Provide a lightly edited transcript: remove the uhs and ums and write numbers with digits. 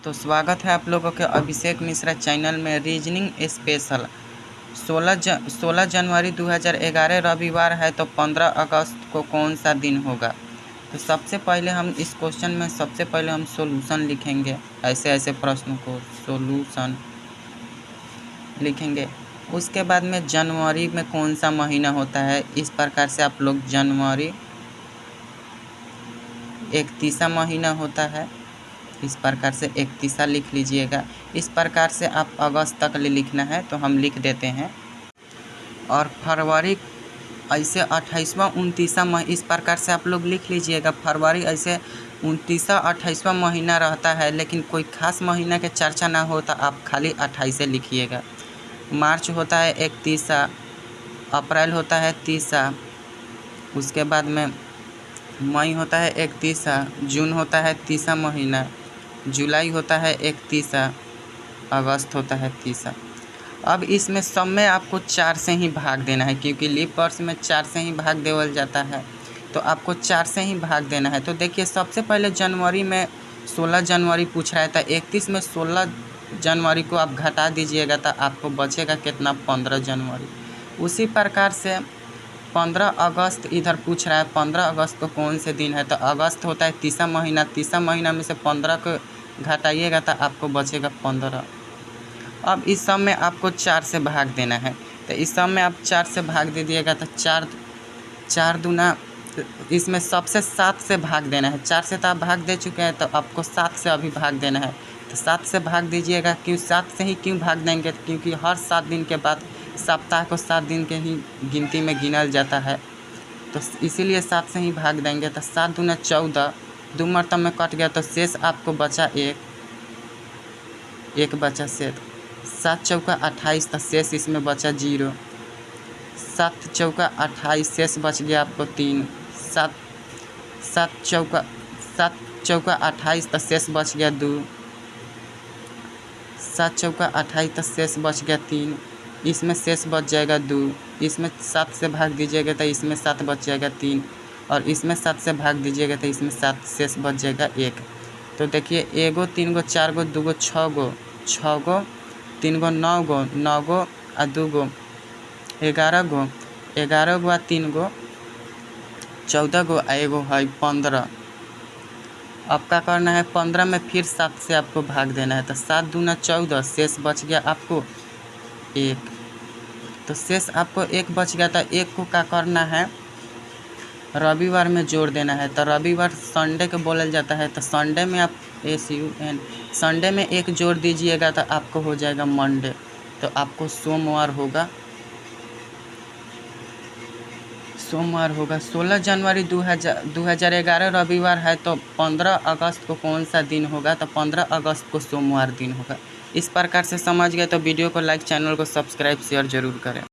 तो स्वागत है आप लोगों के अभिषेक मिश्रा चैनल में। रीजनिंग स्पेशल 16 जनवरी 2011 रविवार है, तो 15 अगस्त को कौन सा दिन होगा। तो सबसे पहले हम इस क्वेश्चन में हम सॉल्यूशन लिखेंगे। ऐसे प्रश्नों को सॉल्यूशन लिखेंगे। उसके बाद में जनवरी में कौन सा महीना होता है, इस प्रकार से आप लोग जनवरी 31वां महीना होता है, इस प्रकार से 31वां लिख लीजिएगा। इस प्रकार से आप अगस्त तक लिखना है, तो हम लिख देते हैं। और फरवरी ऐसे 28वां 29वां इस प्रकार से आप लोग लिख लीजिएगा। फरवरी ऐसे 29वां 28वां महीना रहता है, लेकिन कोई खास महीना के चर्चा ना हो तो आप खाली 28 लिखिएगा। मार्च होता है 31वां, अप्रैल होता है 30वां, उसके बाद में मई होता है 31वां, जून होता है 30वां महीना, जुलाई होता है 31वां, अगस्त होता है 30वां। अब इसमें सब में आपको 4 से ही भाग देना है, क्योंकि लीप वर्ष में 4 से ही भाग देवल जाता है, तो आपको 4 से ही भाग देना है। तो देखिए, सबसे पहले जनवरी में 16 जनवरी पूछ रहा है, तो 31 में 16 जनवरी को आप घटा दीजिएगा, तो आपको बचेगा कितना, 15 जनवरी। उसी प्रकार से 15 अगस्त इधर पूछ रहा है, 15 अगस्त को कौन से दिन है, तो अगस्त होता है 30वां महीना। 30वां महीना में से 15 को घटाइएगा तो आपको बचेगा 15। अब इस सब में आपको 4 से भाग देना है, तो इस सब में आप 4 से भाग दे दिएगा, तो 4 दूना, इसमें सबसे 7 से भाग देना है। 4 से तो आप भाग दे चुके हैं, तो आपको 7 से अभी भाग देना है, तो 7 से भाग दीजिएगा। क्यों 7 से ही क्यों भाग देंगे, क्योंकि हर 7 दिन के बाद सप्ताह को 7 दिन के ही गिनती में गिनल जाता है, तो इसीलिए 7 से ही भाग देंगे। तो 7 दूना 14, 2 मरतब में कट गया, तो शेष आपको बचा एक बचा शेष। 7 चौका 28, तो शेष इसमें बचा 0। 7 चौका 28, शेष बच गया आपको 3। 7 चौका 28, तो शेष बच गया 2। 7 चौका 28, तो शेष बच गया 3। इसमें शेष बच जाएगा 2। इसमें 7 से भाग दीजिएगा तो इसमें 7 बच जाएगा 3, और इसमें 7 से भाग दीजिएगा तो इसमें 7 शेष बच जाएगा 1। तो देखिए, 1 गो 3 गो 4 गो 2 गो 6 गो 6 गो 3 गो 9 गो 9 गो और 2 गो 11 गो 11 गो 3 गो 14 गो 1 गो है 15। अब क्या करना है, 15 में फिर 7 से आपको भाग देना है, तो 7 दूना 14, शेष बच गया आपको 1। तो शेष आपको 1 बच गया, तो 1 को क्या करना है, रविवार में जोड़ देना है। तो रविवार संडे को बोला जाता है, तो संडे में आप SUN संडे में 1 जोड़ दीजिएगा, तो आपको हो जाएगा मंडे, तो आपको सोमवार होगा। 16 जनवरी 2011 रविवार है, तो 15 अगस्त को कौन सा दिन होगा, तो 15 अगस्त को सोमवार दिन होगा। इस प्रकार से समझ गए तो वीडियो को लाइक, चैनल को सब्सक्राइब, शेयर जरूर करें।